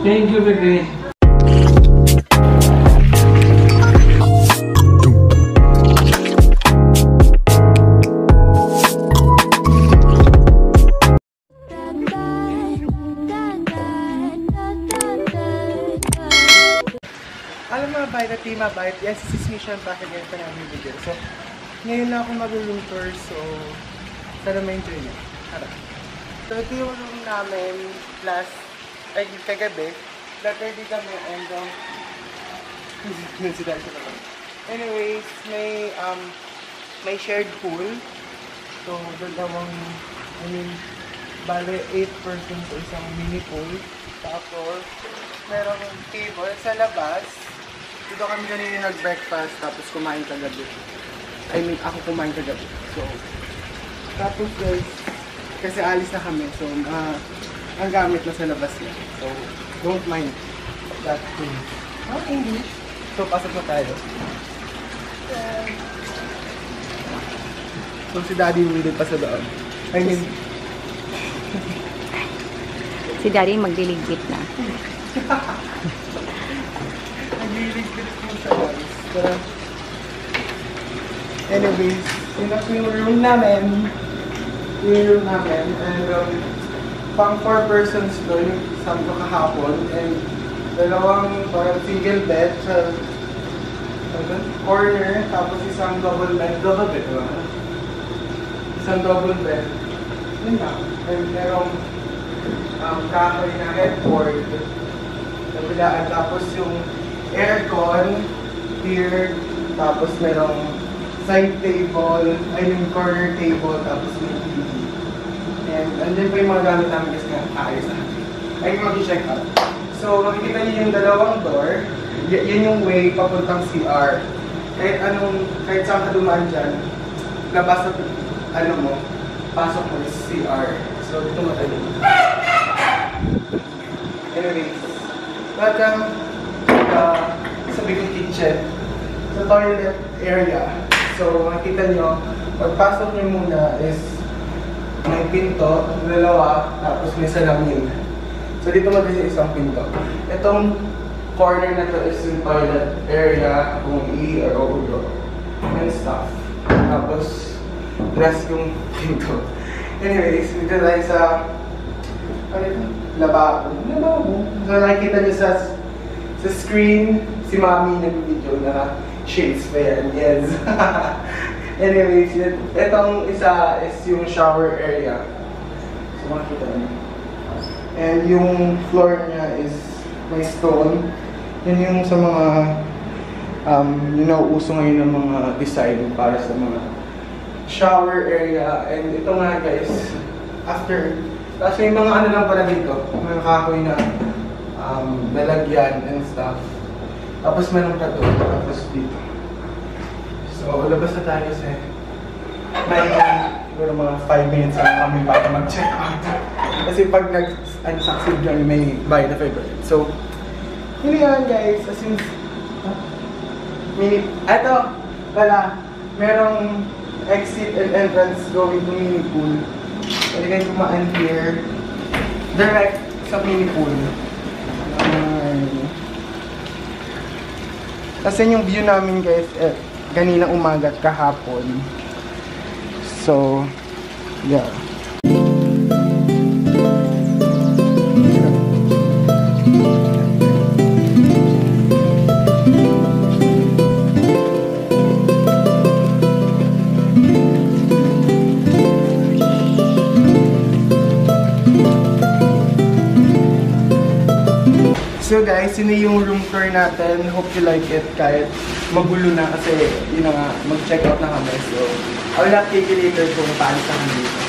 Thank you, baby. Alam mga bite at team bite, yes, this is Mission back again pa namin video. So, ngayon na ako mag-room tour, so sana ma-enjoy nyo. So, ito yung room namin last, ay kagabi. Later kami and anyways, may shared pool. So, dalawang, bale 8 persons sa isang mini pool. Tapos, merong table sa labas. Dito kami kanina nag-breakfast, tapos kumain kagabi. I mean, ako kumain kagabi. So, tapos guys, kasi alis na kami. So, ang gamit na sa labas na. So, don't mind that thing. English. So, pasok na tayo. So, si Daddy willing pa sa loob. I mean, si Daddy magliligpit na. nagliligpit po siya guys. Pero, anyways, yun na po yung room namin. And pang 4 persons to yung isang kahapon. And dalawang parang single bed sa corner. Tapos isang double bed. Double bed, diba? Isang double bed. Yun na. And merong kahoy na headboard. Nabilaan. Tapos yung aircon here. Tapos merong side table. I mean corner table. Tapos may TV. And andyan pa yung mga gamit namin kasi ayos na. Ay mag-check out. So makikita niyo yung dalawang door. Yan yung way papuntang CR. Kahit saan ka dumaan dyan, labas at pasok mo is CR. So dito matali. Anyways, welcome sa big kitchen, sa toilet area. So makikita nyo, pagpasok nyo muna is may pinto, dalawa, tapos may salamin. So dito magkasi isang pinto. Itong corner na to is yung toilet area, kung i or ulo and stuff. Tapos rest yung pinto. Anyways, dito tayo sa lababo. So nakikita nyo sa screen, si Mami nag-video na shades pa yan. Yes. Anyways, itong isa is yung shower area. So makikita nyo. And yung floor niya is may stone. Yun yung sa mga yung nauuso ngayon ng mga design para sa mga shower area. And ito nga guys, after, tapos may mga ano lang pala dito, mga kahoy na nalagyan and stuff. Tapos meron pa doon, tapos dito. So, labas na tayo kasi may siguro mga 5 minutes lang kami para mag-check out. Kasi pag nag-succeed dyan, may buy the favorite. So, yun yan guys. As in, eto, wala, merong exit and entrance going to mini pool. Pwede kayo kumaan here. Direct sa mini pool. Kasi yung view namin guys, kanina umaga at kahapon. So, yeah. So guys, yun yung room tour natin. Hope you like it kahit magulo na kasi yun na nga, mag-check out na kami. So, I will update you later kung paano sa kami dito.